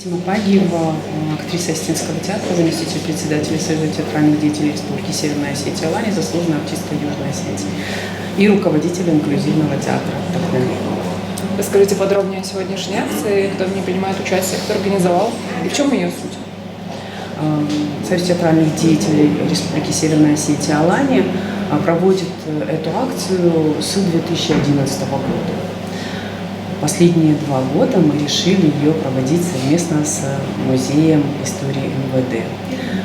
Фатима Пагиева, актриса Осетинского театра, заместитель председателя Союза театральных деятелей Республики Северная Осетия Алания, заслуженная артистка Южной Осетии и руководитель инклюзивного театра «Вдохновение». Расскажите подробнее о сегодняшней акции, кто в ней принимает участие, кто организовал и в чем ее суть? Союз театральных деятелей Республики Северная Осетия Алания проводит эту акцию с 2011 года. Последние 2 года мы решили ее проводить совместно с Музеем истории МВД.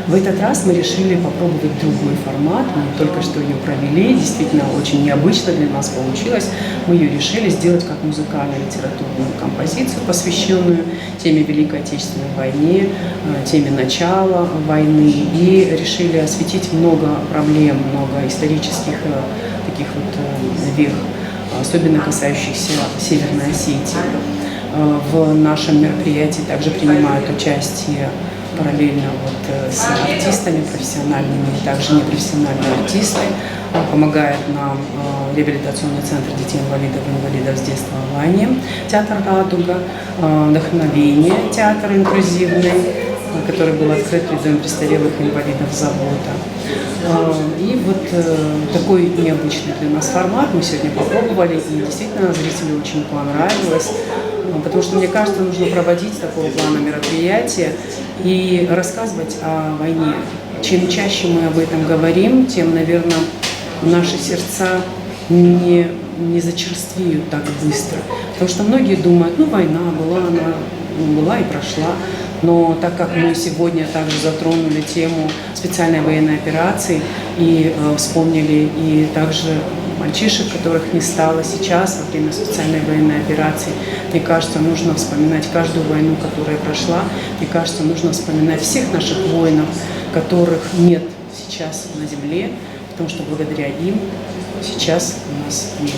В этот раз мы решили попробовать другой формат. Мы только что ее провели, действительно очень необычно для нас получилось. Мы ее решили сделать как музыкально-литературную композицию, посвященную теме Великой Отечественной войны, теме начала войны. И решили осветить много проблем, много исторических таких вот вех, особенно касающихся Северной Осетии. В нашем мероприятии также принимают участие параллельно с артистами профессиональными и также непрофессиональные артисты. Помогает нам реабилитационный центр детей-инвалидов и инвалидов с детства Алания, театр «Радуга», «Вдохновение», театр инклюзивный, который был открыт при Доме престарелых инвалидов завода. И вот такой необычный для нас формат мы сегодня попробовали, и действительно зрителю очень понравилось, потому что, мне кажется, нужно проводить такого плана мероприятия и рассказывать о войне. Чем чаще мы об этом говорим, тем, наверное, наши сердца не зачерствеют так быстро. Потому что многие думают, война была и прошла. Но так как мы сегодня также затронули тему специальной военной операции и вспомнили и также мальчишек, которых не стало сейчас во время специальной военной операции, мне кажется, нужно вспоминать каждую войну, которая прошла. Мне кажется, нужно вспоминать всех наших воинов, которых нет сейчас на земле, потому что благодаря им сейчас у нас мир.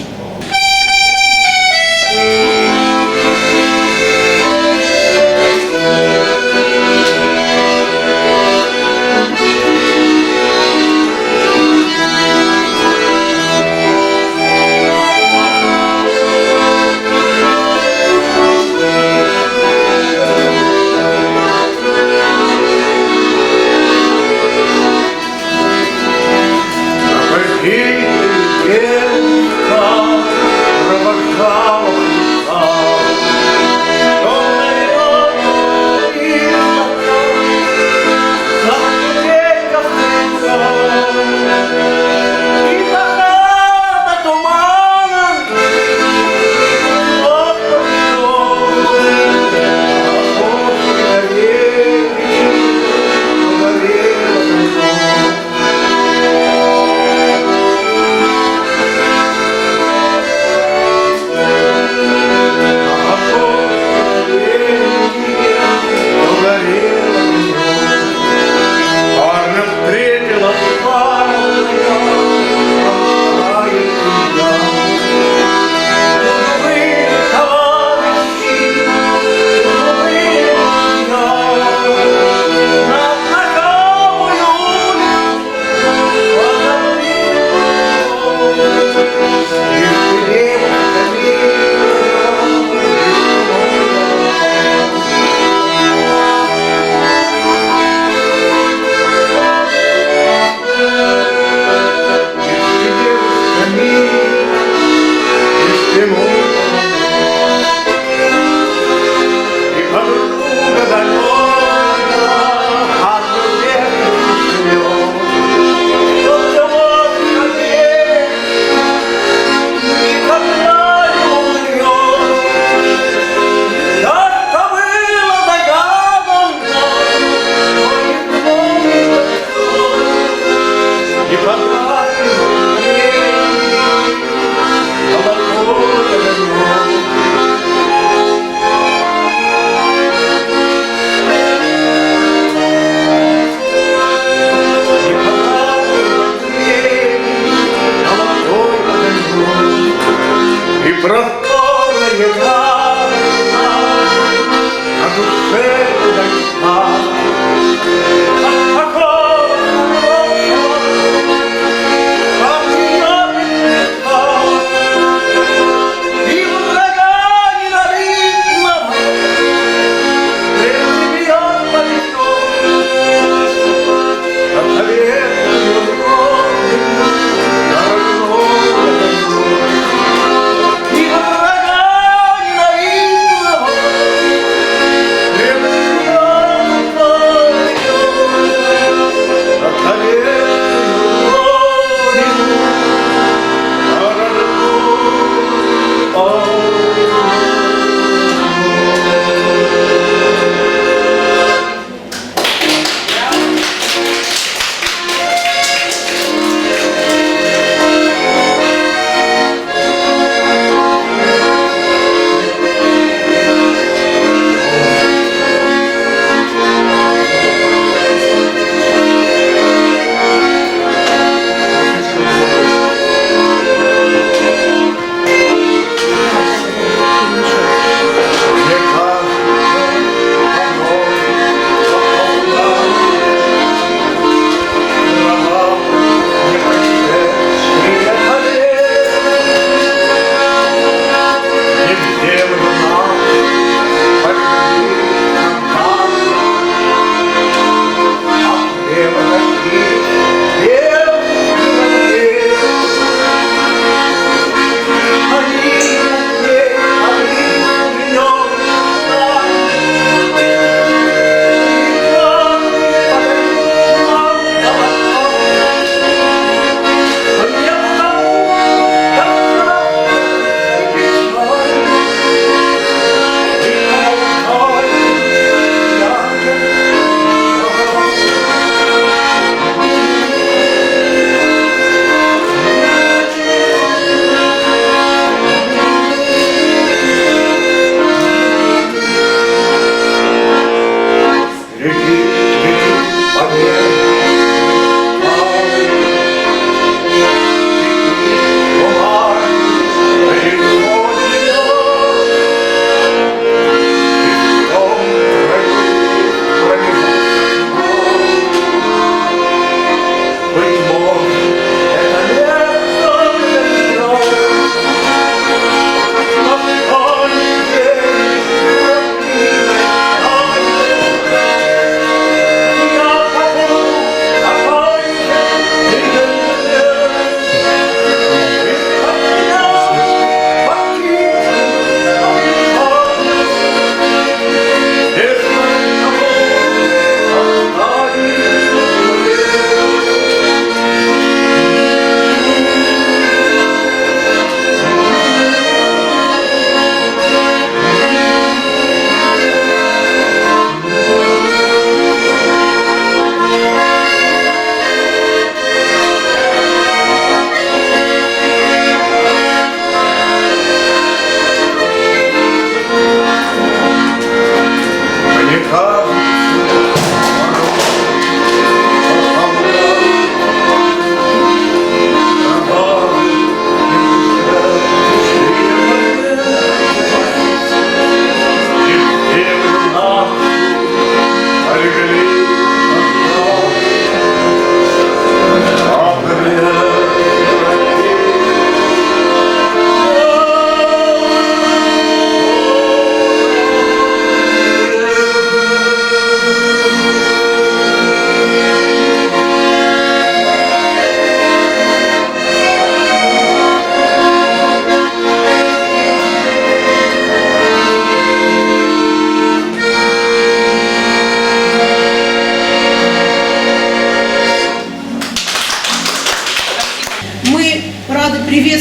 He is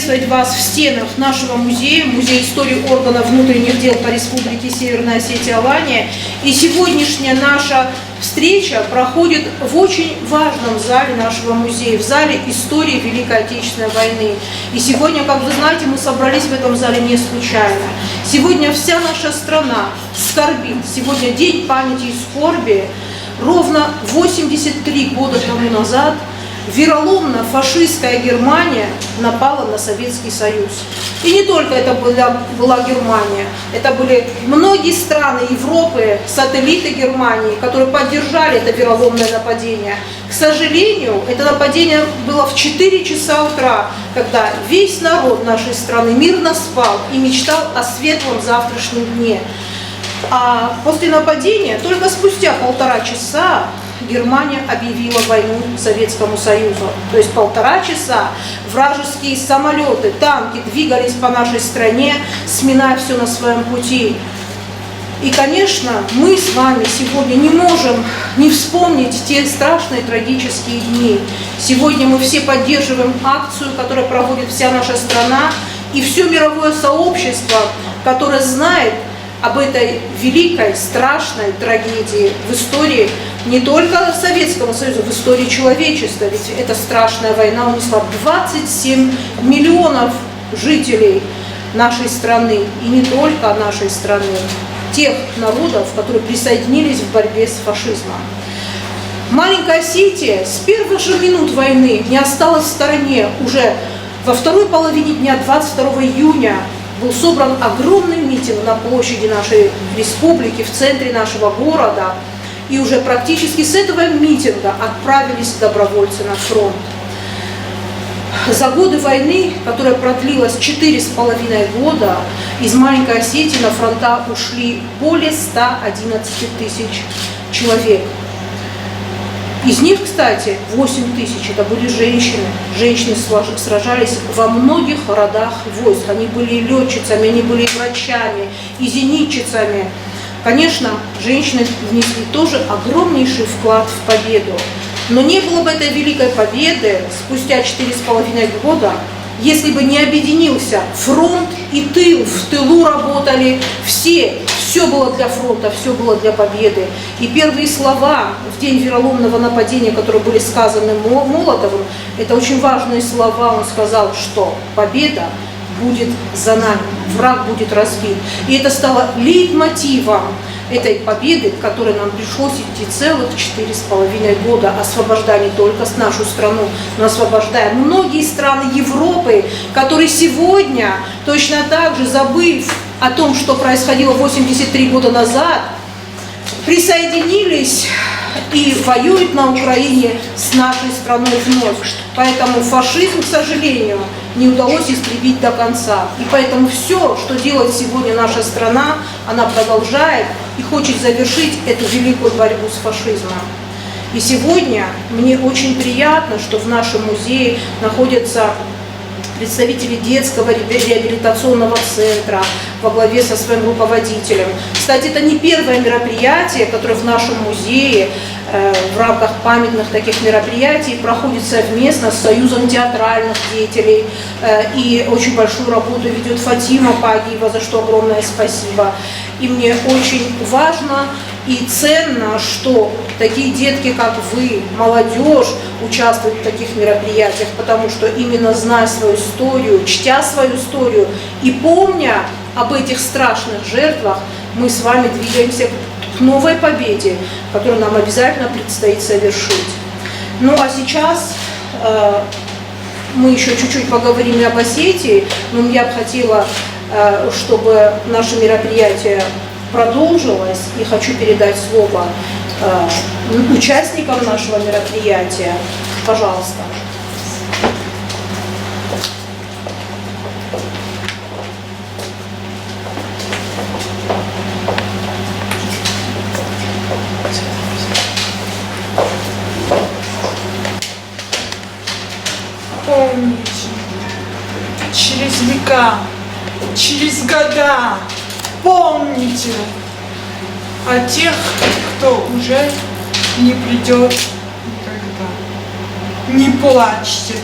приветствовать вас в стенах нашего музея, Музея истории органов внутренних дел по Республике Северная Осетия-Алания. И сегодняшняя наша встреча проходит в очень важном зале нашего музея, в зале истории Великой Отечественной войны. И сегодня, как вы знаете, мы собрались в этом зале не случайно. Сегодня вся наша страна скорбит. Сегодня день памяти и скорби. Ровно 83 года тому назад вероломно фашистская Германия напала на Советский Союз. И не только это была Германия, это были многие страны Европы, сателлиты Германии, которые поддержали это вероломное нападение. К сожалению, это нападение было в 4 часа утра, когда весь народ нашей страны мирно спал и мечтал о светлом завтрашнем дне. А после нападения, только спустя 1,5 часа, Германия объявила войну Советскому Союзу. То есть 1,5 часа вражеские самолеты, танки двигались по нашей стране, сминая все на своем пути. И, конечно, мы с вами сегодня не можем не вспомнить те страшные трагические дни. Сегодня мы все поддерживаем акцию, которую проводит вся наша страна и все мировое сообщество, которое знает об этой великой, страшной трагедии в истории не только Советского Союза, в истории человечества. Ведь эта страшная война унесла 27 миллионов жителей нашей страны, и не только нашей страны, тех народов, которые присоединились в борьбе с фашизмом. Маленькая Осетия с первых же минут войны не осталась в стороне. Уже во второй половине дня, 22 июня, был собран огромный митинг на площади нашей республики, в центре нашего города. И уже практически с этого митинга отправились добровольцы на фронт. За годы войны, которая продлилась 4,5 года, из маленькой Осетии на фронта ушли более 111 тысяч человек. Из них, кстати, 8 тысяч это были женщины. Женщины сражались во многих родах войск. Они были и летчицами, они были и врачами, и зенитчицами. Конечно, женщины внесли тоже огромнейший вклад в победу. Но не было бы этой великой победы спустя 4,5 года, если бы не объединился фронт и тыл. В тылу работали все было для фронта, все было для победы. И первые слова в день вероломного нападения, которые были сказаны Молотовым, это очень важные слова. Он сказал, что победа будет за нами, враг будет разбит. И это стало лейтмотивом этой победы, к которой нам пришлось идти целых 4,5 года, освобождая не только нашу страну, но освобождая многие страны Европы, которые сегодня, точно так же забыв о том, что происходило 83 года назад, присоединились и воюют на Украине с нашей страной вновь. Поэтому фашизм, к сожалению, не удалось истребить до конца. И поэтому все, что делает сегодня наша страна, она продолжает и хочет завершить эту великую борьбу с фашизмом. И сегодня мне очень приятно, что в нашем музее находятся представители детского реабилитационного центра во главе со своим руководителем. Кстати, это не первое мероприятие, которое в нашем музее в рамках памятных таких мероприятий проходит совместно с Союзом театральных деятелей. И очень большую работу ведет Фатима Пагиева, за что огромное спасибо. И мне очень важно и ценно, что такие детки, как вы, молодежь, участвуют в таких мероприятиях, потому что именно зная свою историю, чтя свою историю и помня об этих страшных жертвах, мы с вами двигаемся к новой победе, которую нам обязательно предстоит совершить. Ну а сейчас мы еще чуть-чуть поговорим об Осетии, но я бы хотела, чтобы наше мероприятие продолжилось, и хочу передать слово участникам нашего мероприятия. Пожалуйста. Помните, через века, через года, помните о тех, кто уже не придет никогда. Не плачьте,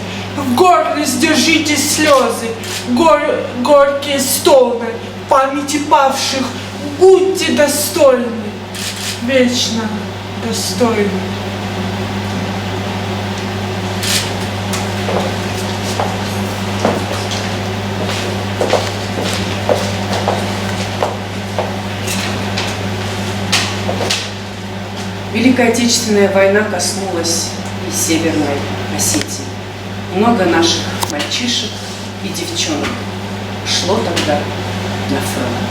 В горле сдержите слезы, горькие стоны, памяти павших будьте достойны, вечно достойны. Великая Отечественная война коснулась и Северной Осетии. Много наших мальчишек и девчонок шло тогда на фронт.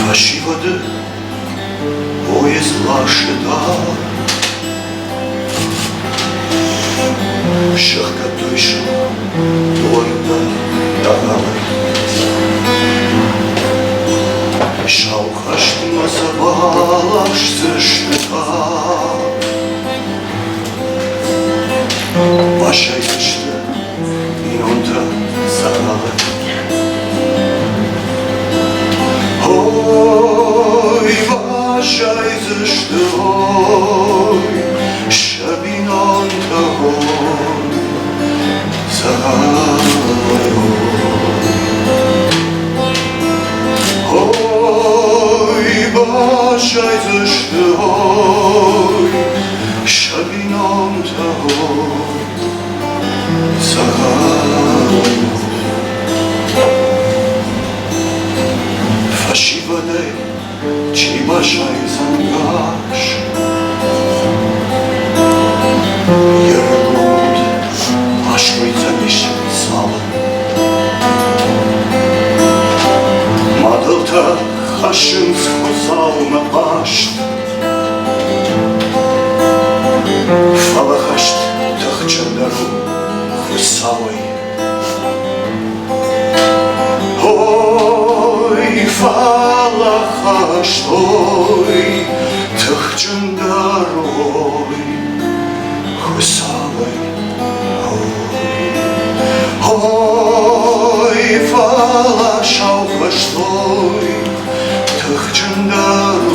Фальшиводы поезд ожидал, шахкатуйшим тойда дагалы. Шауқаштың азабалашсы штыта, башайдышты минонта сағалы. Ой, башай зышты, ой, шабинон ой, загай, ой, башай зышты, ой, шабинон ой, загай. Фальшиводы, чей башай зангаш, Ерглунд, ашкой замеш слава. Мадылта хашын схозал на пашт, фалахашт тахчандару хусавой. Ой, фалахашт, ой, тахчандару хусавой. Ой, фалахашт, ой, тахчандару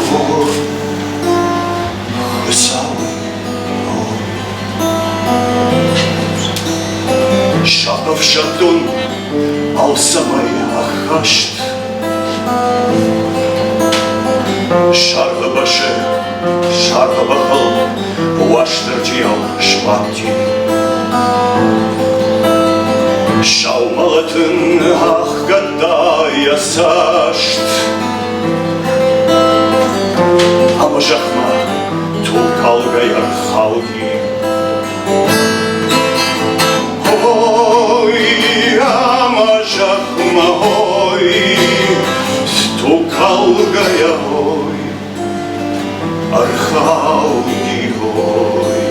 хусавой. Шатов шатун алсамай ахашт, шарғы башы, шарғы бақыл, уаштыр жиял шпатти. Шаумалатын ахгаддай асашт, ама жақма тулкалгаяр халги. Ой, ама жақма, ой, тулкалгая, ой, архалги, ой.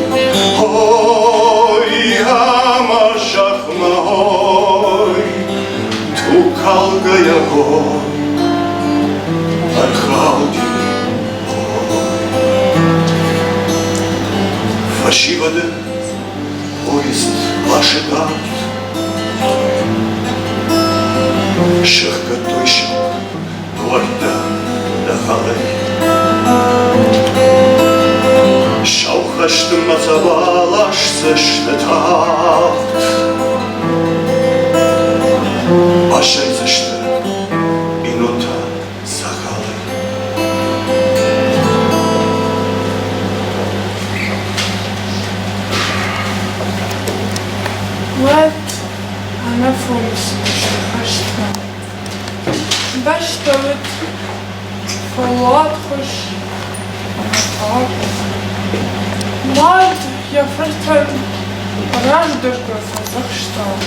Ой, ама жақма, ой, тулкалгая, ой, архалги, ой. Фальшиводы поезд ожидает, шахкатуйшим тойда дагалы. Шауқаштың азабалашсы штытақт, башай зышты минута сағалы. Вот она функция, что başladık verlaten maar я vertel раздорога Казахстан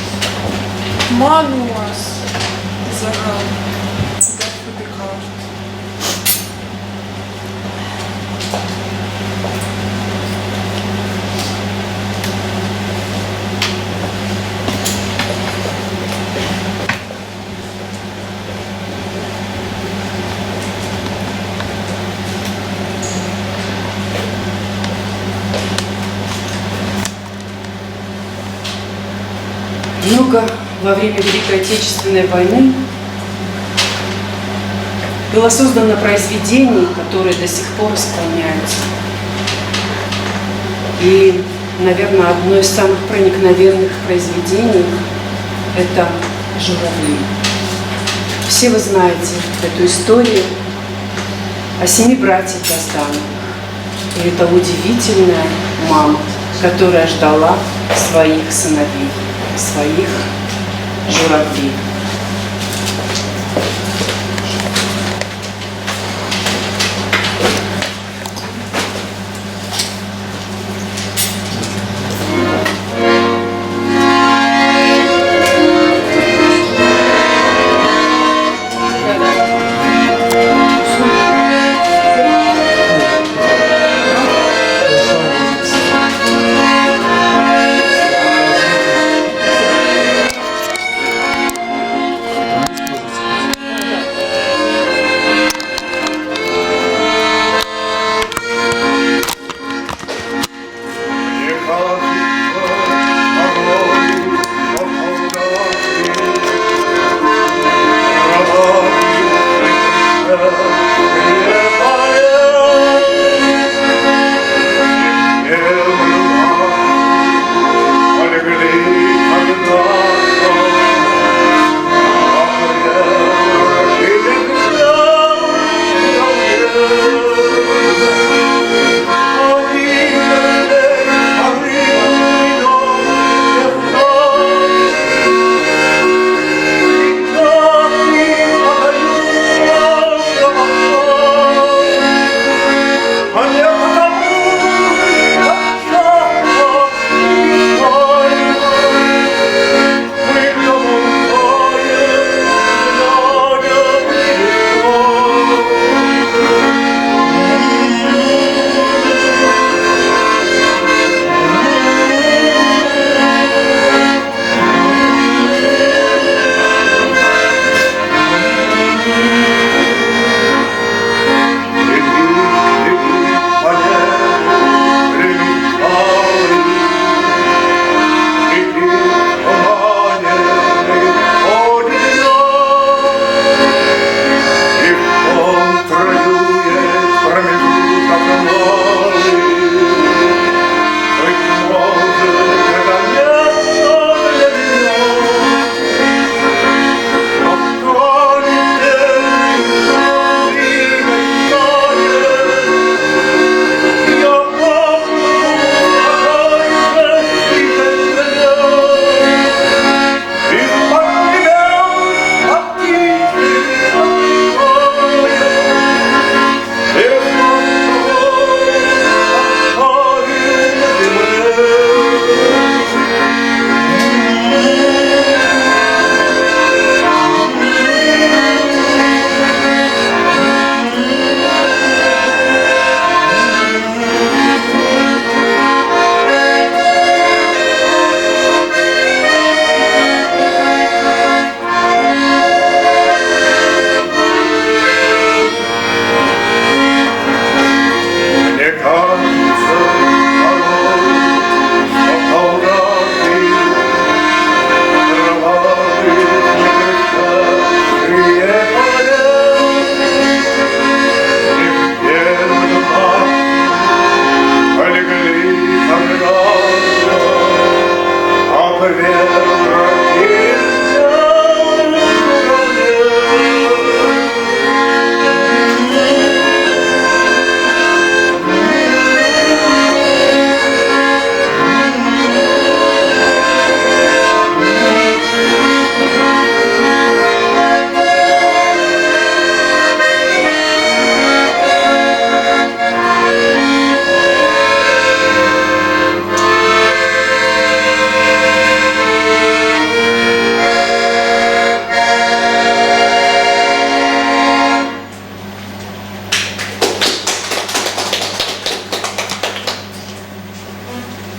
мануас загал дефидикарт. Юга во время Великой Отечественной войны было создано произведение, которое до сих пор исполняется. И, наверное, одно из самых проникновенных произведений – это «Журавли». Все вы знаете эту историю о 7 братьях Гастановых. И это удивительная мама, которая ждала своих сыновей, своих журавлей.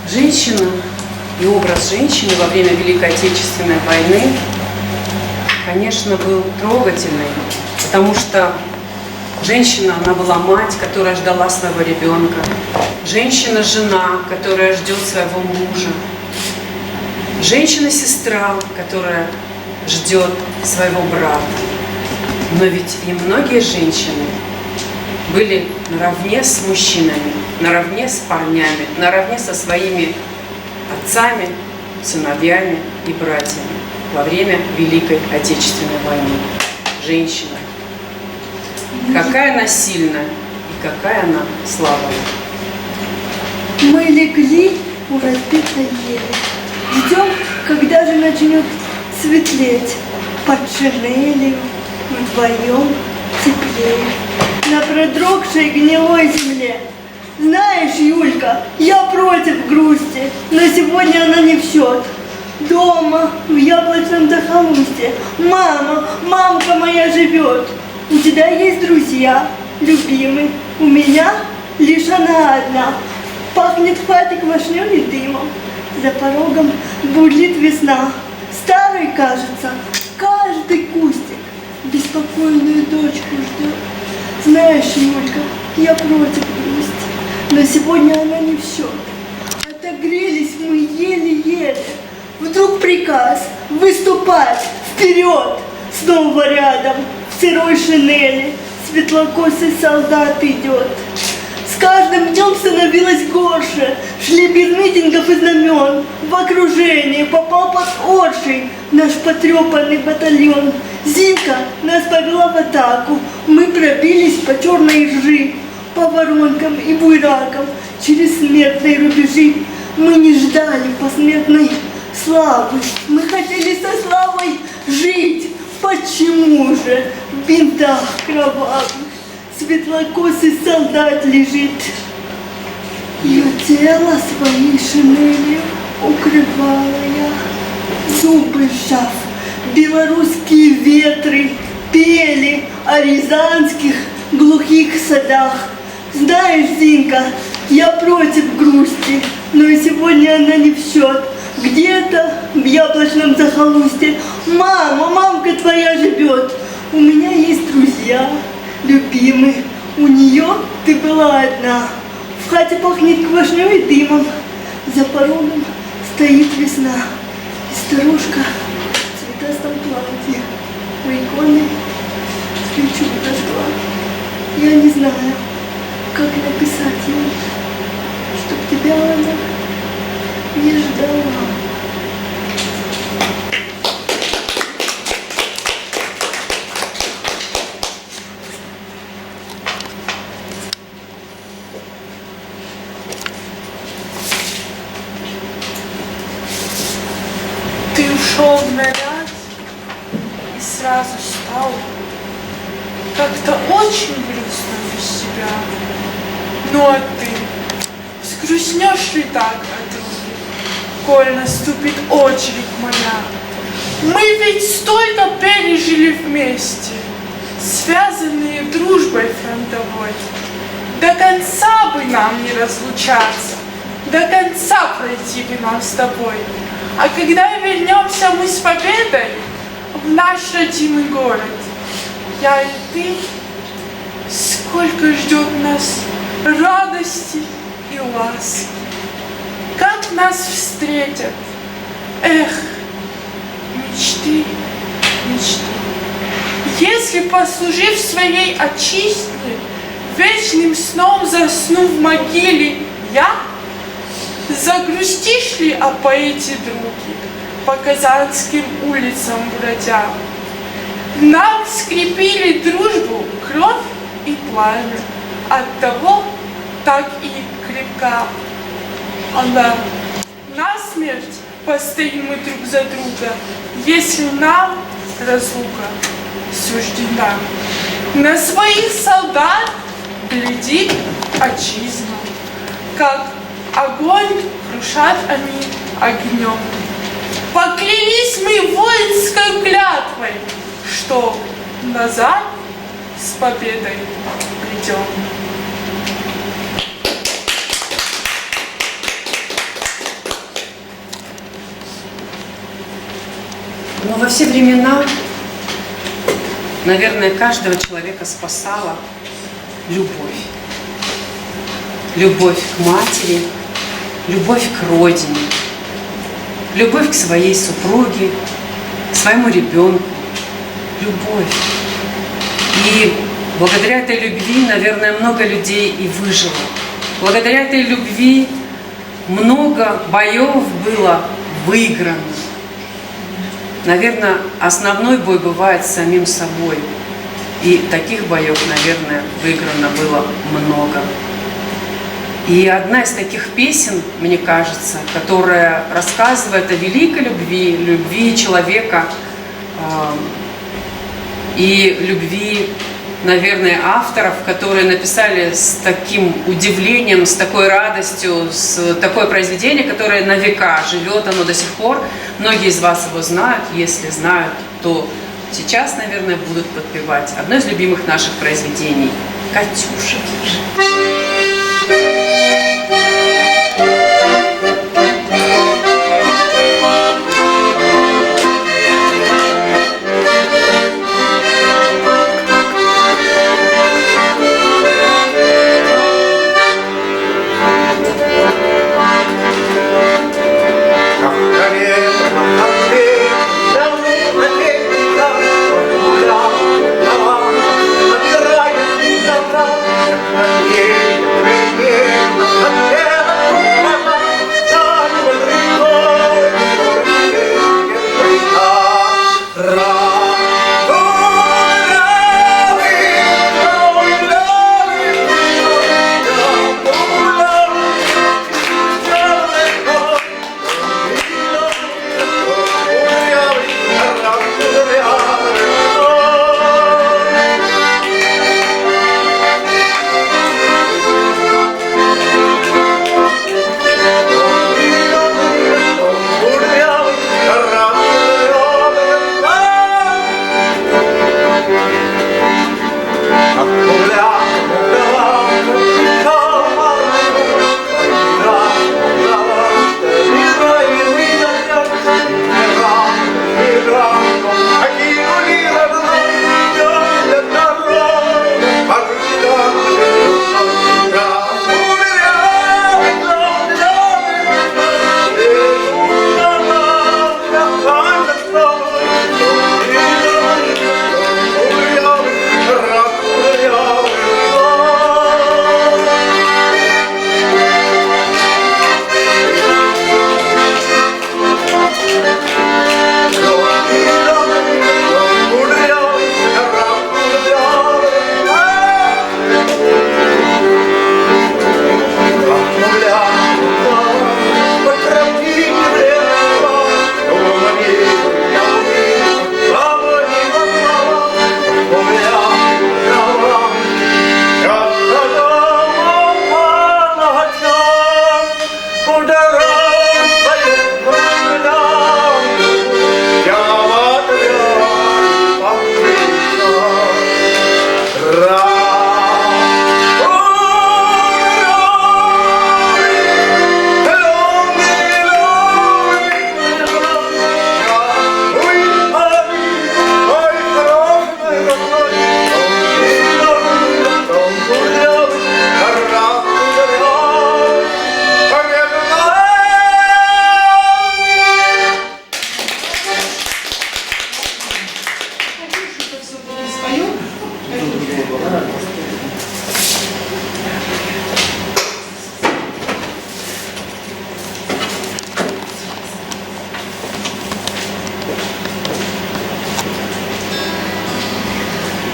Женщина и образ женщины во время Великой Отечественной войны, конечно, был трогательный, потому что женщина, она была мать, которая ждала своего ребенка, женщина-жена, которая ждет своего мужа, женщина-сестра, которая ждет своего брата. Но ведь и многие женщины были наравне с мужчинами, наравне с парнями, наравне со своими отцами, сыновьями и братьями во время Великой Отечественной войны. Женщина. Какая она сильная и какая она слабая. Мы легли у разбитой ели. Ждем, когда же начнет светлеть. Под шинелью вдвоем теплее. На продрогшей гнилой земле. Знаешь, Юлька, я против грусти, но сегодня она не в счет. Дома, в яблочном захолустье, мамка моя живет. У тебя есть друзья, любимый, у меня лишь она одна. Пахнет в хате квашнем и дымом, за порогом бурлит весна. Старый, кажется, каждый кустик беспокойную дочку ждет. Знаешь, Юлька, я против грусти, но сегодня она не в счет. Отогрелись мы еле-еле. Вдруг приказ выступать вперед. Снова рядом в сырой шинели светлокосый солдат идет. С каждым днем становилось горше. Шли без митингов и знамен. В окружении попал под Оршей наш потрепанный батальон. Зинка нас повела в атаку. Мы пробились по черной ржи, по воронкам и буйракам, через смертные рубежи. Мы не ждали посмертной славы. Мы хотели со славой жить. Почему же в бинтах кровавых светлокосый солдат лежит? Ее тело своей шинелью укрывала я. Зубы сжав, белорусские ветры пели о рязанских глухих садах. Знаешь, Зинка, я против грусти, но и сегодня она не в счет. Где-то в яблочном захолустье мамка твоя живет. У меня есть друзья, любимый, у нее ты была одна. В хате пахнет квашней и дымом, за порогом стоит весна. И старушка в цветастом платье у иконы свечу зажгла. Я не знаю, как написать ей, чтоб тебя она не ждала. Ты ушел в наряд и сразу стал как-то очень грустно без тебя. Ну а ты взгрустнешь ли так от руки, коль наступит очередь моя? Мы ведь столько пережили вместе, связанные дружбой фронтовой. До конца бы нам не разлучаться, до конца пройти бы нам с тобой. А когда вернемся мы с победой в наш родимый город, я и ты, сколько ждет нас радости и ласки. Как нас встретят, эх, мечты, мечты. Если, послужив своей отчизне, вечным сном засну в могиле я, загрустишь ли о поэте други, по казанским улицам бродя? Нам скрепили дружбу кровь и пламя, оттого так и крепка она. Насмерть постоим мы друг за друга, если нам разлука суждена. На своих солдат глядит отчизна, как огонь крушат они огнем. Поклялись мы воинской клятвой, что назад с победой придем. Но во все времена, наверное, каждого человека спасала любовь. Любовь к матери, любовь к родине, любовь к своей супруге, своему ребенку. Любовь. И благодаря этой любви, наверное, много людей и выжило. Благодаря этой любви много боев было выиграно. Наверное, основной бой бывает с самим собой. И таких боев, наверное, выиграно было много. И одна из таких песен, мне кажется, которая рассказывает о великой любви, любви человека и любви, наверное, авторов, которые написали с таким удивлением, с такой радостью, с такое произведение, которое на века живет, оно до сих пор. Многие из вас его знают. Если знают, то сейчас, наверное, будут подпевать одно из любимых наших произведений «Катюша».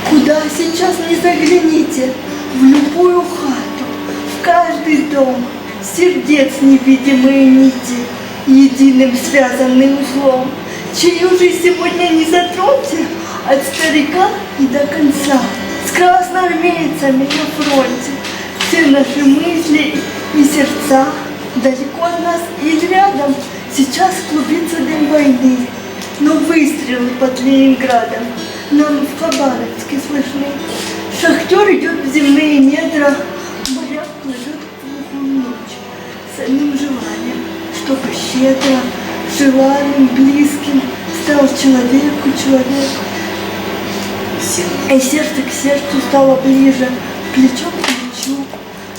Куда сейчас не загляните, в любую хату, в каждый дом, сердец невидимые нити, единым связанным узлом, чью жизнь сегодня не затроньте, от старика и до конца, с красноармейцами на фронте, все наши мысли и сердца, далеко от нас или рядом, сейчас клубится дым войны, но выстрелы под Ленинградом нам в Хабаровске слышны. Шахтер идет в земные недра, моряк плывет в глухую ночь, самим желанием, чтобы щедро, желанным, близким стал человеку человек. И сердце к сердцу стало ближе, плечо к плечу,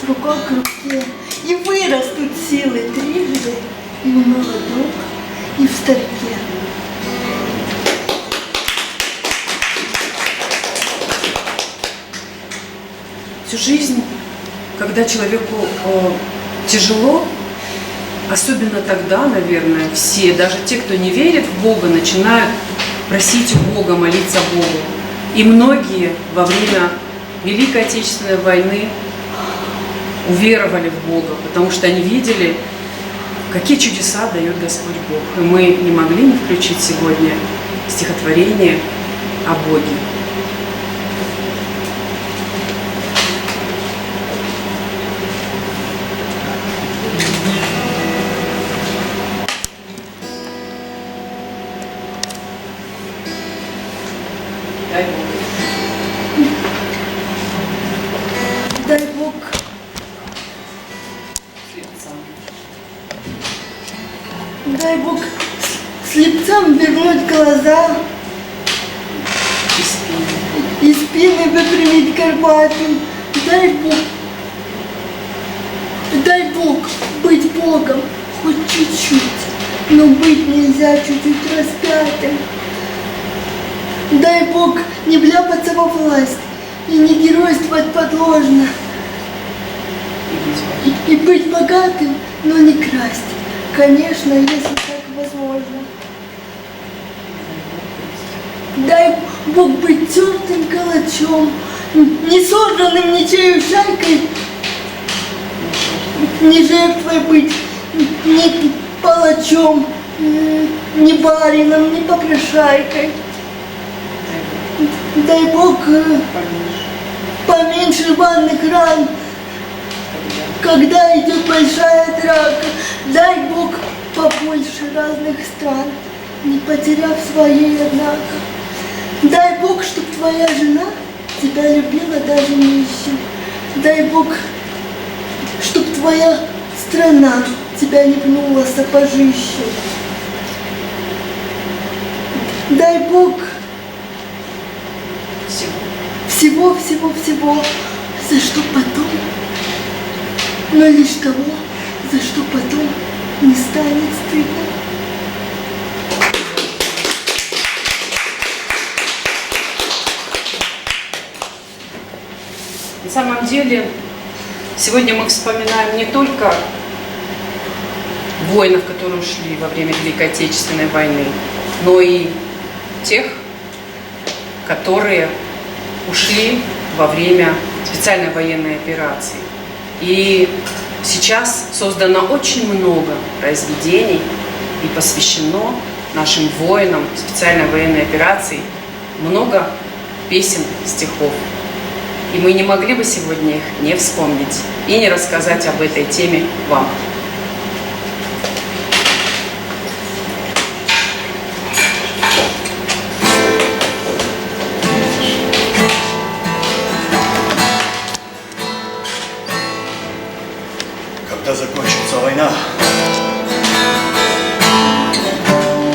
рука к руке. И вырастут силы трижды и у молодого, и в старике. всю жизнь, когда человеку тяжело, особенно тогда, наверное, все, даже те, кто не верит в Бога, начинают просить у Бога, молиться Богу. И многие во время Великой Отечественной войны уверовали в Бога, потому что они видели, какие чудеса дает Господь Бог. И мы не могли не включить сегодня стихотворение о Боге. Дай Бог, дай Бог слепцам вернуть глаза и спины выпрямить горбатым. Дай Бог быть Богом хоть чуть-чуть, но быть нельзя чуть-чуть распятым. Дай Бог не вляпаться во власть и не геройствовать подложно. И быть богатым, но не красть. Конечно, если так возможно. Дай Бог быть тертым калачом, не сожранным ничею шайкой, не жертвой быть, не палачом, не барином, не попрошайкой. Дай Бог поменьше рваных ран, когда идет большая драка. Дай Бог побольше разных стран, не потеряв своей, однако. Дай Бог, чтоб твоя жена тебя любила даже нищим. Дай Бог, чтоб твоя страна тебя не пнула сапожищем. Дай Бог всего, за что потом, но лишь того, за что потом не станет стыдно. На самом деле, сегодня мы вспоминаем не только воинов, которые ушли во время Великой Отечественной войны, но и тех, которые ушли во время специальной военной операции. И сейчас создано очень много произведений и посвящено нашим воинам специальной военной операции, много песен, стихов. И мы не могли бы сегодня их не вспомнить и не рассказать об этой теме вам. Когда закончится война,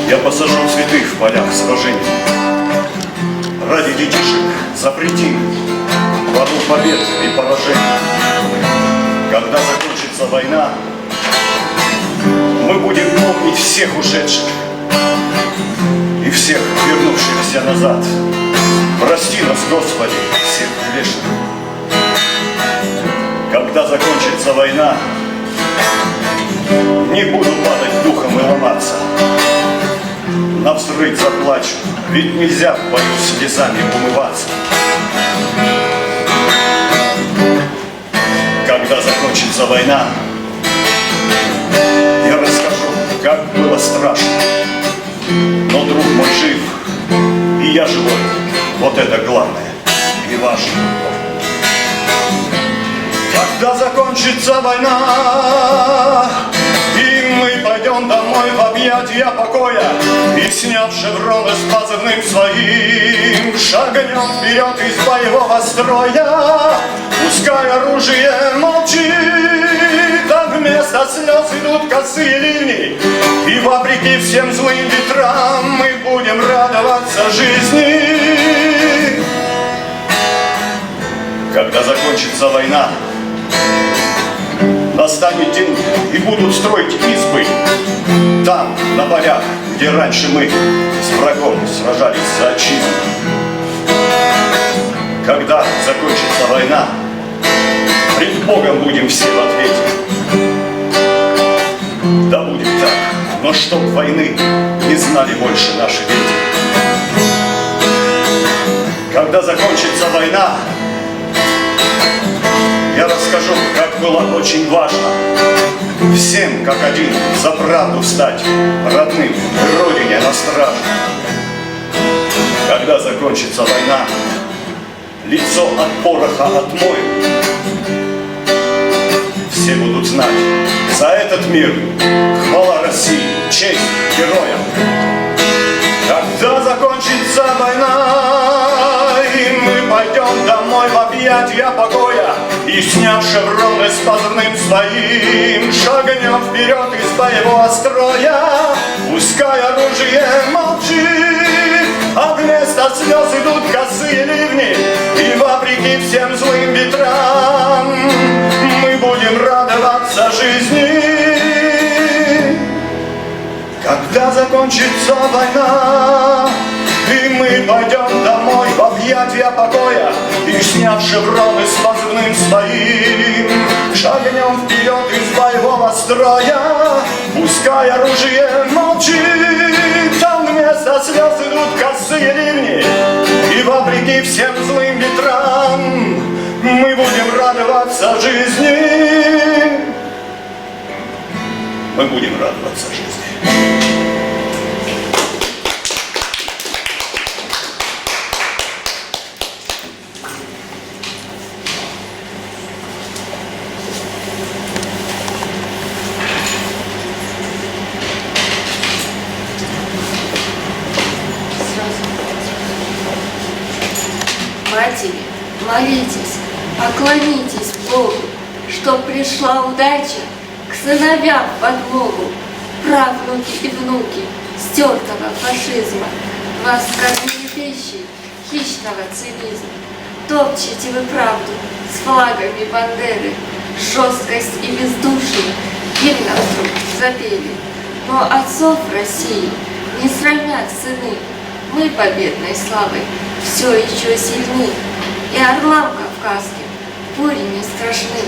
я посажу цветы в полях сражений. Ради детишек запретим войну побед и поражений. Когда закончится война, мы будем помнить всех ушедших и всех вернувшихся назад. Прости нас, Господи, всех грешных. Когда закончится война, не буду падать духом и ломаться. Навзрыд заплачу, ведь нельзя в бою слезами умываться. Когда закончится война, я расскажу, как было страшно. Но друг мой жив, и я живой. Вот это главное и важно. Когда закончится война, и мы пойдем домой в объятия покоя, и, сняв шевроны с позывным своим, шагнем вперед из боевого строя. Пускай оружие молчит, а вместо слез идут косые ливни, и вопреки всем злым ветрам мы будем радоваться жизни. Когда закончится война, настанет день, и будут строить избы там, на полях, где раньше мы с врагом сражались за отчизну. Когда закончится война, пред Богом будем все в ответе. Да будет так, но чтоб войны не знали больше наши дети. Когда закончится война, я расскажу, как было очень важно всем, как один, за правду встать, родным родине на страже. Когда закончится война, лицо от пороха отмою. Все будут знать, за этот мир хвала России, честь героям. Когда закончится война, и мы пойдем домой в объятия покоя, и, сняв шевроны с позывным своим, шагнем вперед из боевого строя, пускай оружие молчит, а вместо слез идут косые ливни, и вопреки всем злым ветрам мы будем радоваться жизни. Когда закончится война, и мы пойдем домой в объятия покоя, и, сняв шевроны с позывным своим, шагнем вперед из боевого строя, пускай оружие молчит, а вместо слез идут косые ливни, и вопреки всем злым ветрам мы будем радоваться жизни. Мы будем радоваться жизни. Матери, молитесь, поклонитесь Богу, чтоб пришла удача к сыновьям в подмогу. Правнуки и внуки стертого фашизма вас кормили пищей хищного цинизма. Топчете вы правду с флагами бандеры, жесткость и бездушие гимном вдруг запели. Но отцов России не срамят сыны, мы победной славой все еще сильны, и орлам кавказским бури не страшны.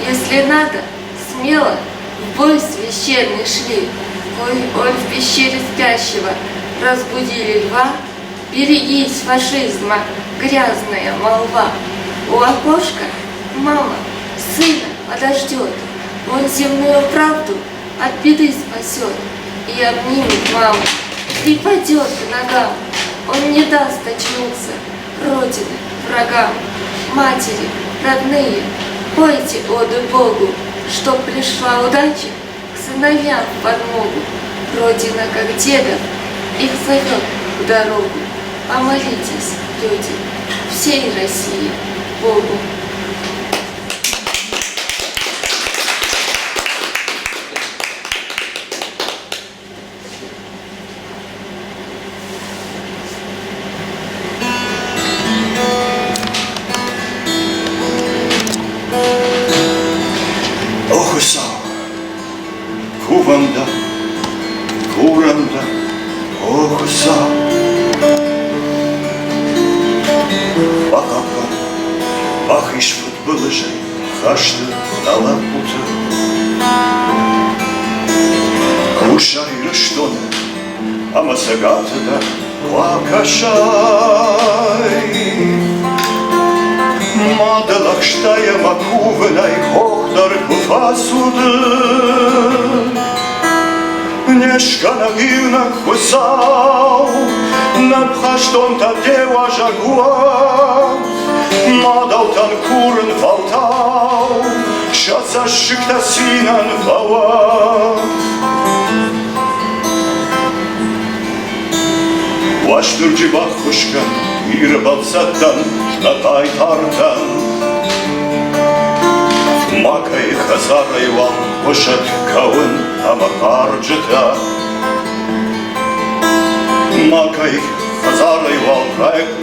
Если надо, смело в бой священный шли. Ой, в пещере спящего разбудили льва. Берегись фашизма, грязная молва. У окошка мама сына подождет, он земную правду от беды спасет и обнимет маму, и пойдет к ногам. Он не даст очнуться Родины врагам. Матери, родные, пойте оду Богу, чтоб пришла удача к сыновьям в подмогу. Родина, как дедов, их зовет в дорогу. Помолитесь, люди, всей России Богу. Kuvanda, kuranda, okusa. Bakaka, bakış futbolcu, kaçtı dala putu. Kuşayır ştone, ama sagata da плакашай. Madalak ştaya makuvenay hohdar kufasudı. Nieszka nagiwna chłysał, napchasz tą ta dzieła żagła. Madał tan kurn fałtał, szaca szykta sinan fała. Ваштурджи бахушка, ир балсаттан, натай тартан. Макай хазарай вам, пошат кауын, амакарджыта. Макай хазарай вам, проект.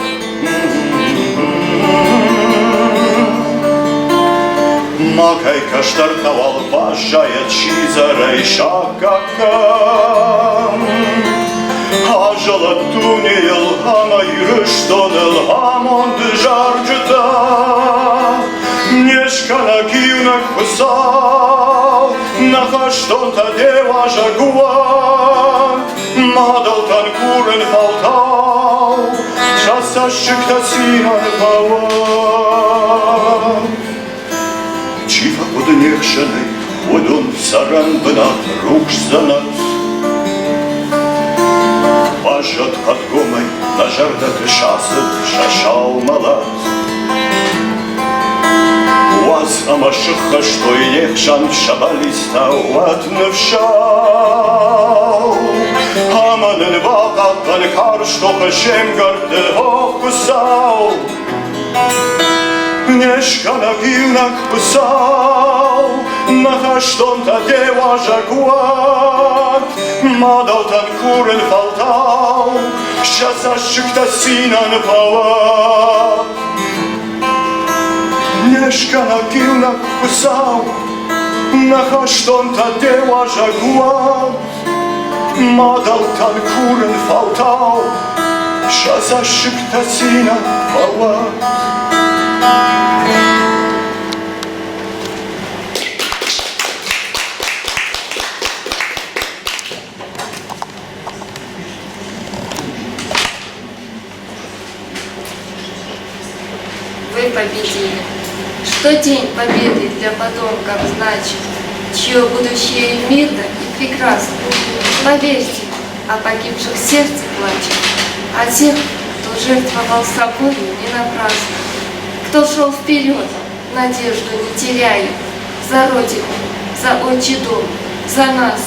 Макай каштартавал, пашая чизарай шакакам. Ажалаттунел, ана юрыштонел, амонды жарджыта. Неш Mieszka na kiłnach pysał, na hasztonta dzieła żaguła, madał tan kuren faltał, czasa szykta sina dbała. Cicha podniechszenej, ładąca rambna, ruch za nas. Пажат под гумой, на жардах и шасет, шашал малат. Уаз амашыха, что и нехшан, шабалиста, уат навшал. Аманын вака, галькар, что пешем гардел кусал. Mieszka na kiłnach pysał, na hasztonta dzieła żagład, madał tan kuren faltał, szasa szykta sinan pałat. Mieszka na kiłnach pysał, na hasztonta dzieła żagład, madał tan kuren faltał, szasa szykta sinan pałat. Вы победили. Что день победы для потомков значит, чье будущее мирно и прекрасно. Поверьте, о погибших сердце плачет, о тех, кто жертвовал собой не напрасно, кто шел вперед, надежду не теряя, за Родину, за отчий дом, за нас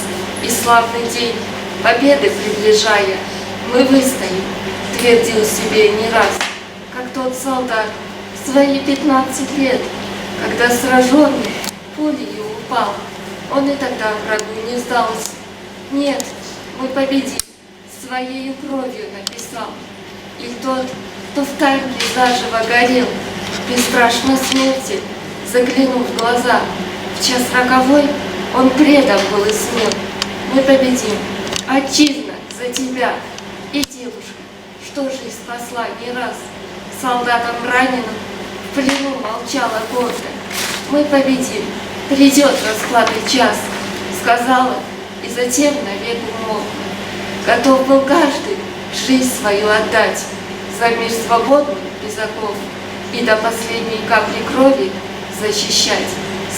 и славный день победы приближая. Мы выстоим, твердил себе не раз, как тот солдат в свои 15 лет, когда сраженный пулею упал. Он и тогда врагу не сдался. Нет, мы победим, своею кровью написал. И тот, кто в тайне заживо горел, бесстрашно смерти, заглянув в глаза, в час роковой он предан был и смел. Мы победим, отчизна, за тебя. И девушка, что жизнь спасла не раз, солдатам раненым в плену молчала гордо. Мы победим, придет раскладный час, сказала и затем навек умолкла. Готов был каждый жизнь свою отдать за мир свободный без оков и до последней капли крови защищать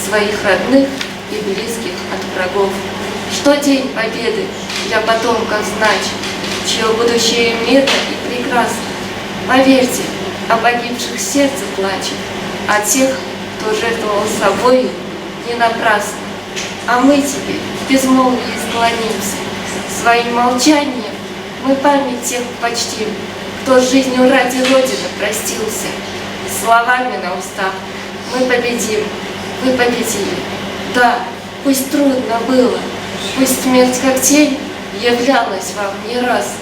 своих родных и близких от врагов. Что день победы для потомков значит, чье будущее мирно и прекрасно. Поверьте, о погибших сердце плачет, о тех, кто жертвовал собою не напрасно. А мы теперь в безмолвии склонимся, своим молчанием мы память тех почтим, кто с жизнью ради Родины простился. Словами на устах мы победим, вы победили. Да, пусть трудно было, пусть смерть как тень являлась вам не раз,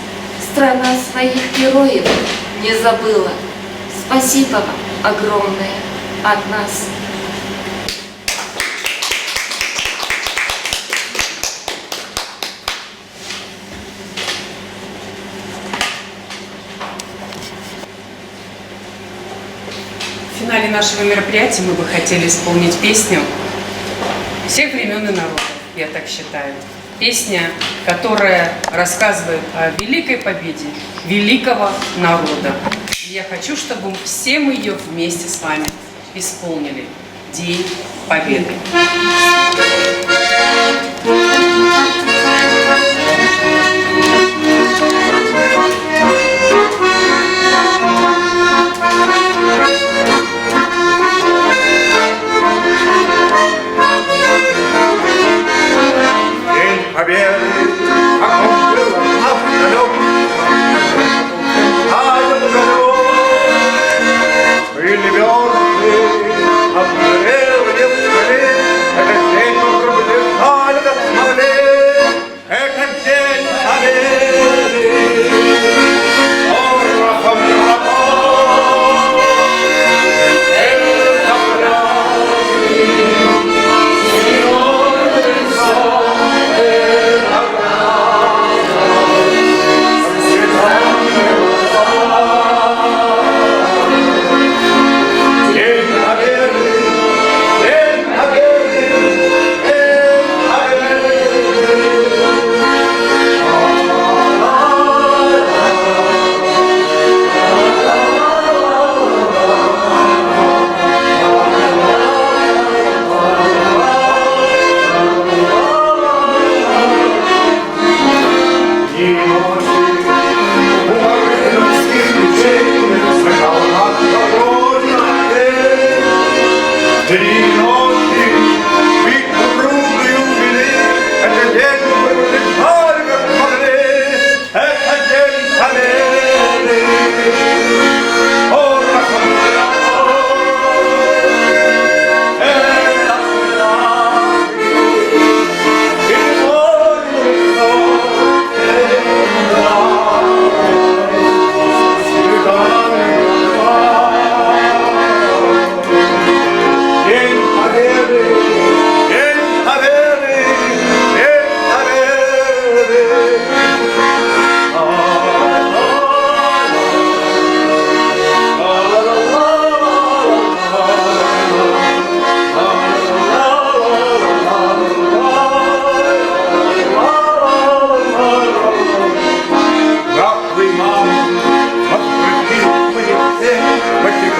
страна своих героев не забыла. Спасибо вам огромное от нас. В финале нашего мероприятия мы бы хотели исполнить песню всех времен и народов, я так считаю. Песня, которая рассказывает о великой победе великого народа. И я хочу, чтобы все мы ее вместе с вами исполнили. День Победы. Победы, как он был автодом, были мертвы, обгорел не в это день вокруг дыхали.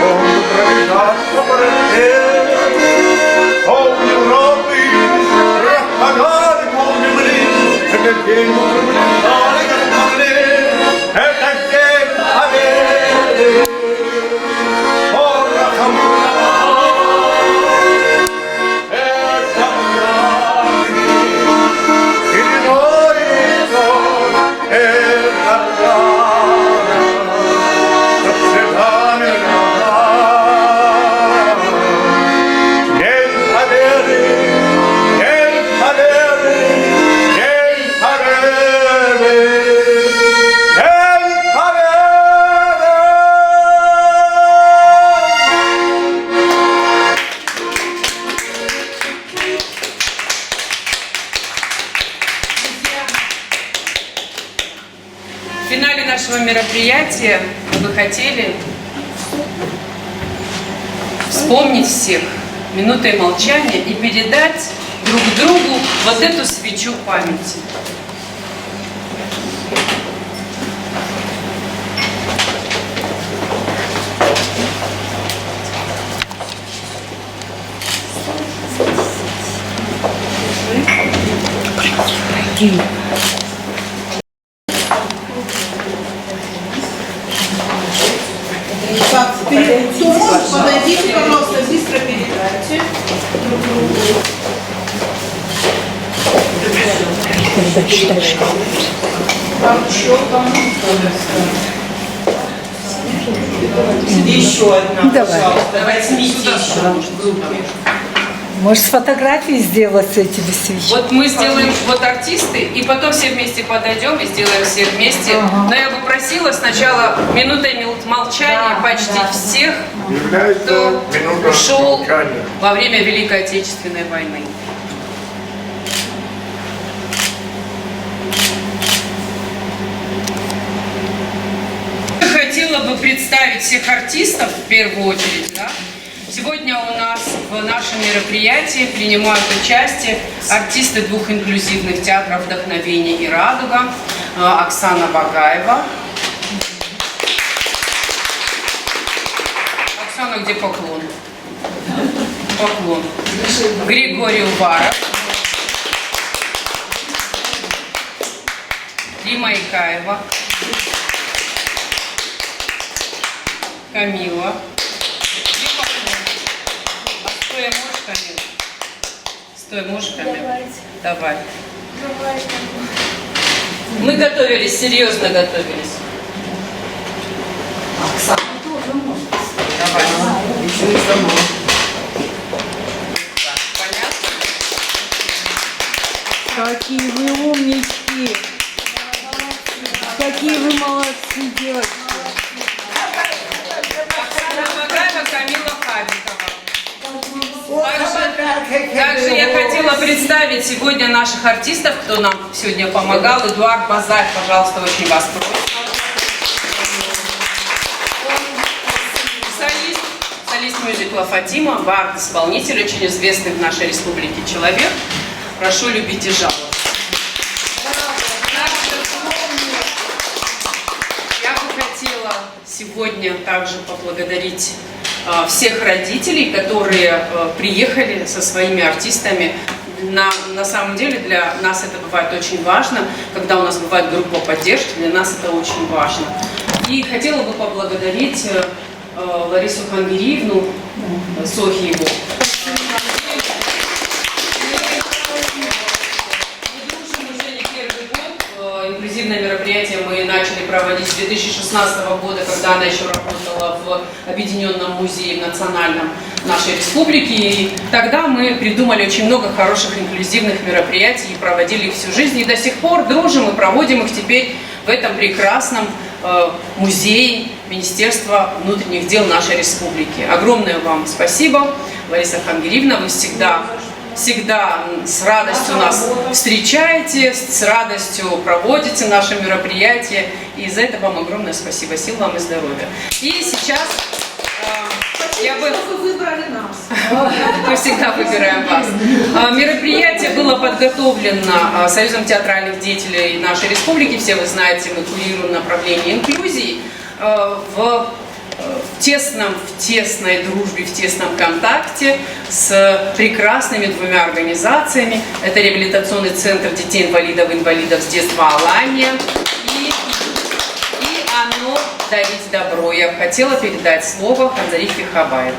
Помню пробежать по парапету, пол Европы пропадали полземли. Этот день мы приближали, как могли. Это день победы. Порохом это праздник. Иной лицо это рано. Со цветами рядом. День победы, день победы, день победы, день победы. В финале нашего мероприятия мы бы хотели вспомнить всех минутой молчания и передать друг другу вот эту свечу памяти. Так, кто может, подойдите, пожалуйста, быстро передайте друг другу. Там еще кому? Еще одна, Давай. Возьмите еще в руки. Может, фотографии сделать с этими свечами? Вот мы сделаем вот артисты, и потом все вместе подойдем и сделаем все вместе. Но я бы просила сначала минутой молчания почтить всех, кто ушел во время Великой Отечественной войны. Хотела бы представить всех артистов в первую очередь, да? Сегодня у нас в нашем мероприятии принимают участие артисты двух инклюзивных театров «Вдохновение» и «Радуга», Оксана Багаева. Оксана, где поклон? Поклон. Григорий Уваров. Рима Икаева. Камила. Стоя можешь, Камила? Стоя можешь, Камила? Давай. Мы готовились, серьезно готовились. Оксана тоже может. Давай. Еще и сама. Понятно? Какие вы умнички! Какие вы молодцы, девочки! Багаева, Камила Хабикова. Также я хотела представить сегодня наших артистов, кто нам сегодня помогал. Эдуард Базарь, пожалуйста, очень вас просим. Солист мюзикла «Фатима», бард-исполнитель, очень известный в нашей республике человек. Прошу любить и жаловать. Я бы хотела сегодня также поблагодарить всех родителей, которые приехали со своими артистами. На самом деле для нас это бывает очень важно, когда у нас бывает группа поддержки, для нас это очень важно. И хотела бы поблагодарить Ларису Хангириевну Сохиеву. Инклюзивное мероприятие мы начали проводить с 2016 года, когда она еще работала в Объединенном музее национальном нашей республики. И тогда мы придумали очень много хороших инклюзивных мероприятий и проводили их всю жизнь. И до сих пор дружим и проводим их теперь в этом прекрасном музее Министерства внутренних дел нашей республики. Огромное вам спасибо, Лариса Хангириевна, вы всегда с радостью нас встречаете, с радостью проводите наши мероприятия. И за это вам огромное спасибо. Сил вам и здоровья. И сейчас Вы выбрали нас. мы всегда выбираем вас. Мероприятие было подготовлено Союзом театральных деятелей нашей республики. Все вы знаете, мы курируем направление инклюзии. В тесной дружбе, в тесном контакте с прекрасными двумя организациями. Это реабилитационный центр детей-инвалидов и инвалидов с детства «Алания» и «Оно дарить добро». Я хотела передать слово Ханзарифе Хабаеву.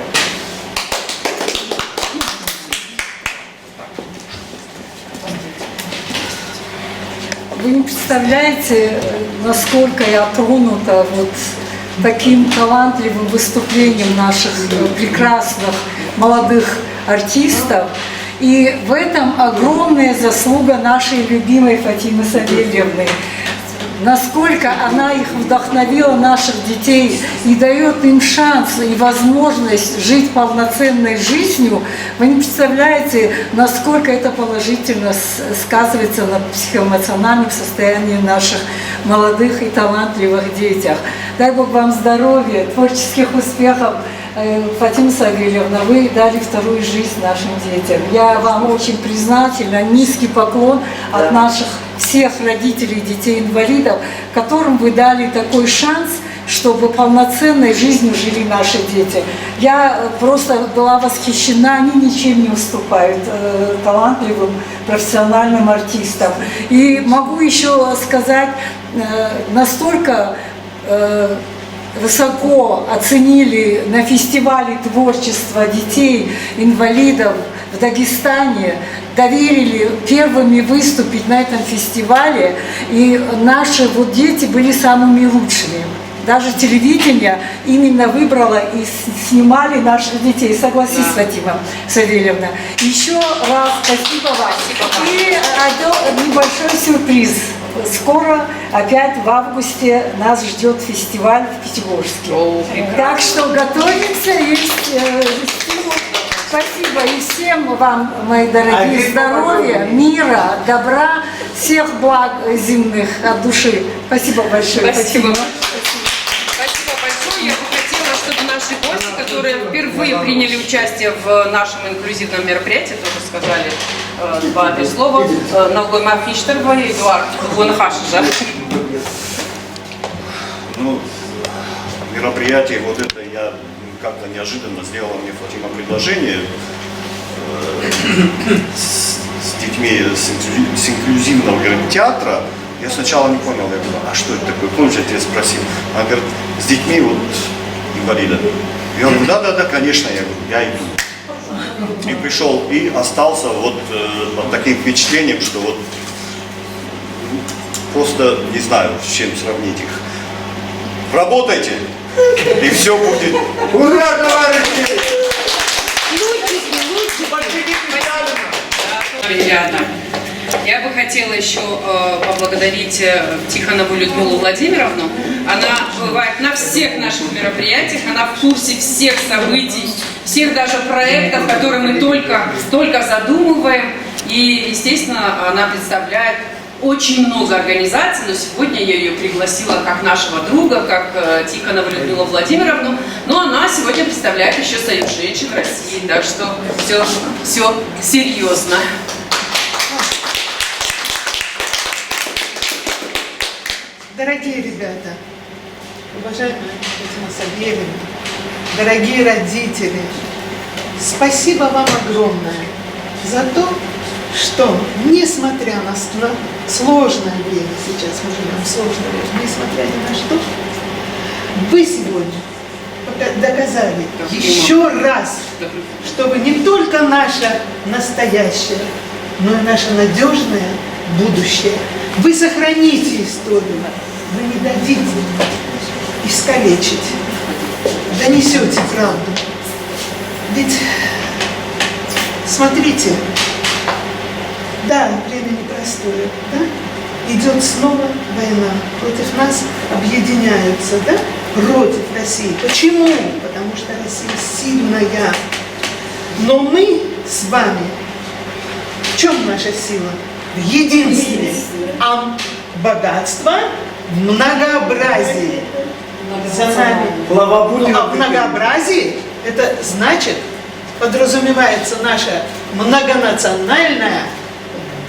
Вы не представляете, насколько я тронута вот таким талантливым выступлением наших прекрасных молодых артистов. И в этом огромная заслуга нашей любимой Фатимы Савельевны. Насколько она их вдохновила, наших детей, и дает им шанс и возможность жить полноценной жизнью, вы не представляете, насколько это положительно сказывается на психоэмоциональном состоянии наших молодых и талантливых детях. Дай Бог вам здоровья, творческих успехов. Фатима Савельевна, вы дали вторую жизнь нашим детям. Я вам очень признательна, низкий поклон от наших всех родителей детей-инвалидов, которым вы дали такой шанс, чтобы полноценной жизнью жили наши дети. Я просто была восхищена, они ничем не уступают талантливым профессиональным артистам. И могу еще сказать, настолько высоко оценили на фестивале творчества детей-инвалидов в Дагестане, доверили первыми выступить на этом фестивале, и наши вот дети были самыми лучшими. Даже телевидение именно выбрало и снимали наших детей. Согласись, Фатима Савельевна. Еще раз спасибо вам. И небольшой сюрприз. Скоро, опять в августе, нас ждет фестиваль в Пятигорске. Так что готовимся, есть стимул. Спасибо и всем вам, мои дорогие, здоровья, мира, добра, всех благ земных от души. Спасибо большое. Спасибо. Спасибо большое. Я бы хотела, чтобы наши гости, которые впервые приняли участие в нашем инклюзивном мероприятии, тоже сказали два-три слова. Налгой Мафиштарва и Эдуард Гонхашижа. Ну, мероприятие вот это я как-то неожиданно сделала мне Фатима предложение с детьми с инклюзивного театра. Я сначала не понял, я говорю, а что это такое? Помнишь, я тебя спросил? Она говорит, с детьми вот инвалидами. Я говорю, да, конечно, я иду. И пришел, и остался вот под таким впечатлением, что вот просто не знаю, с чем сравнить их. Работайте, и все будет. Ура, товарищи! Приятно. Я бы хотела еще поблагодарить Тихонову Людмилу Владимировну. Она бывает на всех наших мероприятиях, она в курсе всех событий, всех даже проектов, которые мы только задумываем. И, естественно, она представляет очень много организаций, но сегодня я ее пригласила как нашего друга, как Тихонову Людмилу Владимировну. Но она сегодня представляет еще Союз женщин России, так что все серьезно. Дорогие ребята, уважаемая Фатима Савельевна, дорогие родители, спасибо вам огромное за то, что, несмотря на сложное время, сейчас мы живем в сложное время, несмотря ни на что, вы сегодня доказали еще раз, что вы не только наше настоящее, но и наше надежное будущее. Вы сохраните историю, вы не дадите искалечить, донесете правду. Ведь, смотрите, да, время непростое, да? Идет снова война, против нас объединяются, да? Против России. Почему? Потому что Россия сильная. Но мы с вами, в чем наша сила? В единстве, а богатство в многообразии. За нами. А в многообразии это значит, подразумевается наша многонациональная,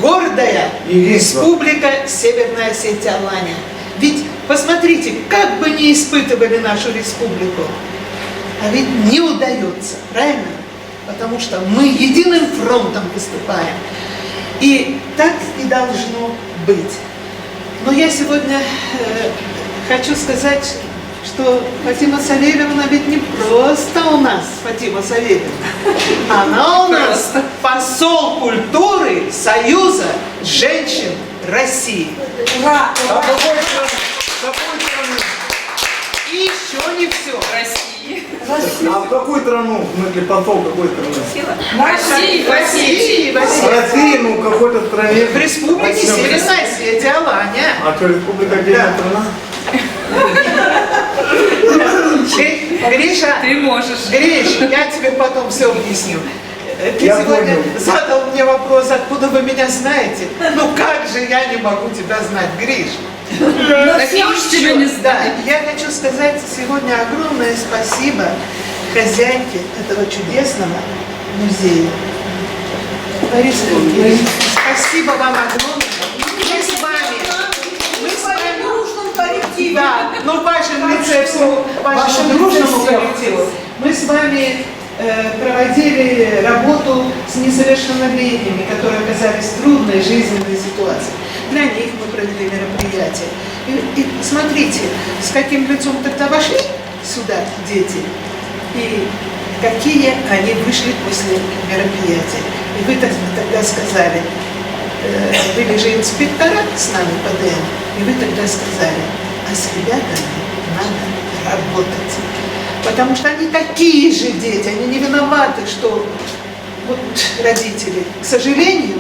гордая республика Северная Осетия-Алания. Ведь посмотрите, как бы не испытывали нашу республику, А ведь не удается, правильно? Потому что мы единым фронтом выступаем. И так и должно быть. Но я сегодня хочу сказать, что Фатима Савельевна ведь не просто у нас Фатима Савельевна. Она у нас посол культуры Союза женщин России. Ура! А в какой стране? И еще не все. А в какую страну? В смысле, посол какой страны? России. России, ну, в какой-то стране. В Республике Северная Осетия, Алания. А что, республика отдельная страна? Гриша, Ты можешь. Гриш, я тебе потом все объясню. Ты Я сегодня понял. задал мне вопрос, откуда вы меня знаете. Ну как же я не могу тебя знать, Гриш? Так я уж тебя не знаю. Да, я хочу сказать сегодня огромное спасибо хозяйке этого чудесного музея. Лариса Сергеевна, спасибо вам огромное. Мы с вами в дружном коллективе. Да, но в вашем лице всего, вашему дружному коллективу. Мы с вами проводили работу с несовершеннолетними, которые оказались в трудной жизненной ситуации. Для них мы провели мероприятие. И смотрите, с каким лицом тогда вошли сюда дети, и какие они вышли после мероприятия. И вы тогда сказали, были же инспектора с нами ПДН, и вы тогда сказали, а с ребятами надо работать. Потому что они такие же дети, они не виноваты, что вот родители, к сожалению,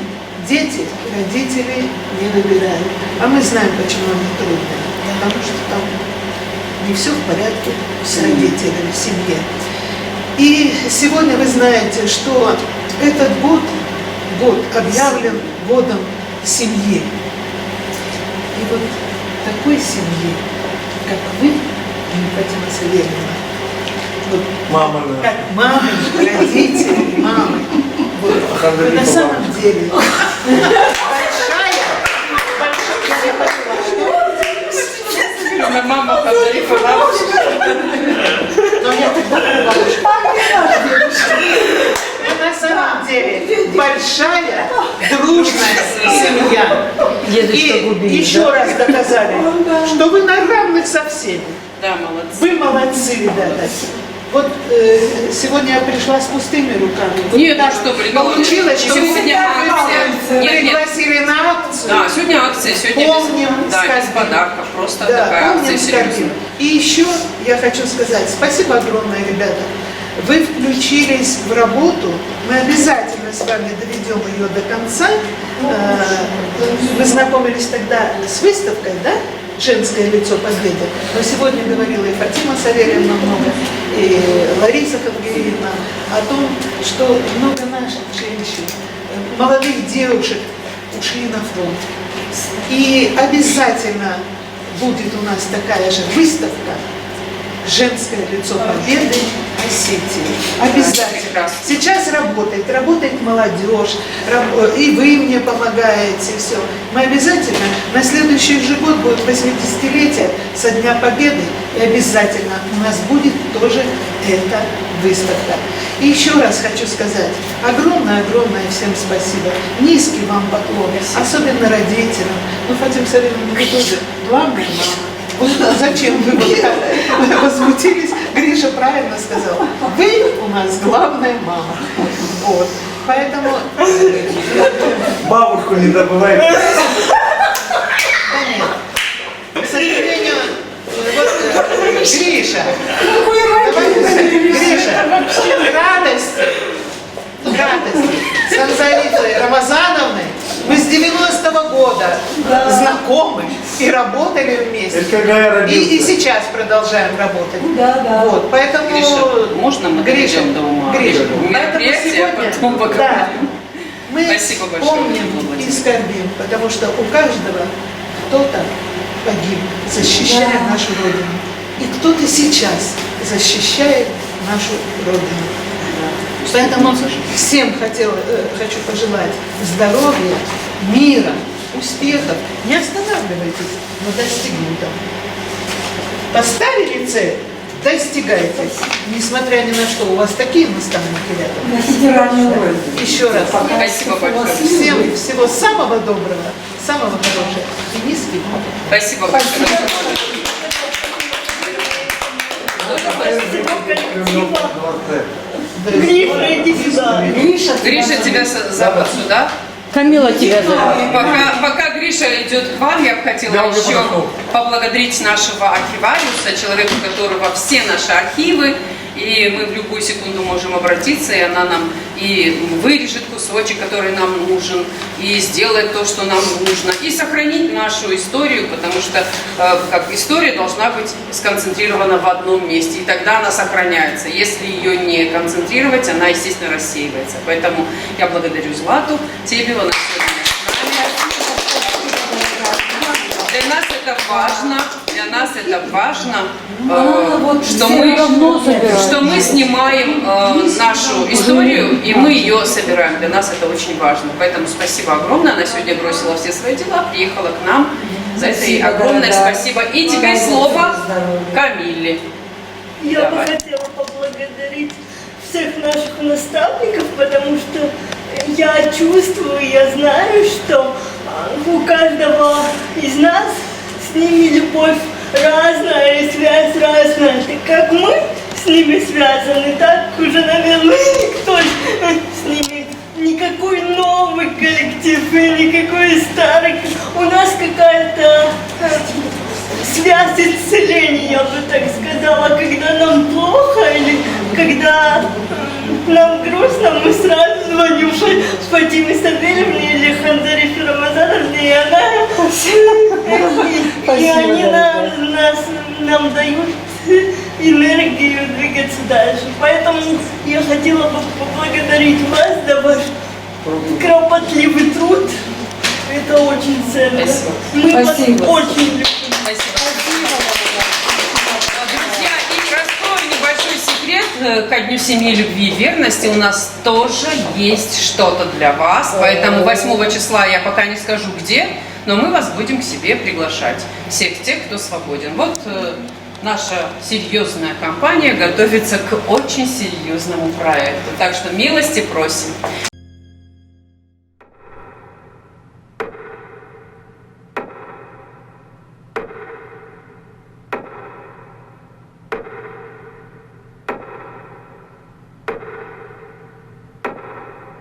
дети родителей не выбирают. А мы знаем, почему они трудные. Потому что там не все в порядке с родителями, в семье. И сегодня вы знаете, что этот год объявлен годом семьи. И вот такой семьи, как вы, Фатима Савельевна, вот, Мама, да. как мамы, родители, мамы, вот, вы на самом деле Мама Хазарифа бабушка. но я тогда на самом деле большая, дружная семья. И еще раз доказали, что вы на равных со всеми. Да, молодцы. Вы молодцы, ребята. Вот сегодня я пришла с пустыми руками. Вот Нет, так ну что, получилось, что вы сегодня акция. Нет, нет. пригласили на акцию. Да, сегодня акция, сегодня Помним, без скорбим. подарков, просто Да, такая помним, акция скорбим. серьезная. И еще я хочу сказать, спасибо огромное, ребята. Вы включились в работу, мы обязательно с вами доведем ее до конца. Вы знакомились тогда с выставкой, да? «Женское лицо Победы». Но сегодня говорила и Фатима Савельевна много, и Лариса Хавгеевна о том, что много наших женщин, молодых девушек ушли на фронт. И обязательно будет у нас такая же выставка «Женское лицо Победы Осетии». Обязательно. Сейчас работает молодежь, и вы мне помогаете, все. Мы обязательно, на следующий же год будет 80-летие со Дня Победы, и обязательно у нас будет тоже эта выставка. И еще раз хочу сказать, огромное-огромное всем спасибо. Низкий вам поклон, особенно родителям. Ну, Фатима Савельевна, вы тоже главная мама. Вот зачем вы вот так возмутились? Гриша правильно сказал. Вы у нас главная мама. Вот. Поэтому... Бабушку не забывайте. Да нет. К сожалению, вот, Гриша, радости с Анзарифой Рамазановной мы с 90-го года знакомы и работали вместе. Это когда я родился. И сейчас продолжаем работать. Да. Вот, поэтому... Гриша, можно мы доведем до ума? Гриша, Мероприятие, потом поговорим. да, мы Спасибо большое, помним Владимир. и скорбим, потому что у каждого кто-то погиб, защищая нашу Родину. И кто-то сейчас защищает нашу Родину. Поэтому всем хочу пожелать здоровья, мира, успехов. Не останавливайтесь на достигнутом. Поставили цель, достигайте, несмотря ни на что. У вас такие наставники рядом. Еще раз. Спасибо большое. Всем всего самого доброго, самого хорошего и низкий поклон. Спасибо большое. Гриша, иди сюда. Гриша, тебя зовут сюда? Камила тебя зовут. Пока Гриша идет к вам, я бы хотела еще поблагодарить нашего архивариуса, человека, у которого все наши архивы, и мы в любую секунду можем обратиться, и она нам и вырежет кусочек, который нам нужен, и сделает то, что нам нужно, и сохранить нашу историю, потому что как история должна быть сконцентрирована в одном месте, и тогда она сохраняется. Если ее не концентрировать, она, естественно, рассеивается. Поэтому я благодарю Злату Тебеву, она сегодня с нами. Для нас это важно, что мы снимаем нашу историю, и мы ее собираем. Для нас это очень важно. Поэтому спасибо огромное. Она сегодня бросила все свои дела, приехала к нам. За это ей огромное спасибо. И теперь слово Камилле. Я бы хотела поблагодарить всех наших наставников, потому что я чувствую, я знаю, что у каждого из нас с ними любовь разная и связь разная. Так как мы с ними связаны, так уже, наверное, никто с ними, никакой новый коллектив и никакой старый. У нас какая-то связь исцеления, я бы так сказала, когда нам плохо или когда нам грустно, мы сразу звоним Фатиме Савельевне или Ханзарифе Рамазановне, и они нам дают энергию двигаться дальше. Поэтому я хотела бы поблагодарить вас за ваш кропотливый труд. Это очень ценно. Мы вас очень любим. Друзья, и раскрою небольшой секрет. Ко Дню семьи, любви и верности у нас тоже есть что-то для вас. Поэтому 8 числа я пока не скажу где, но мы вас будем к себе приглашать. Всех тех, кто свободен. Вот наша серьезная компания готовится к очень серьезному проекту. Так что милости просим.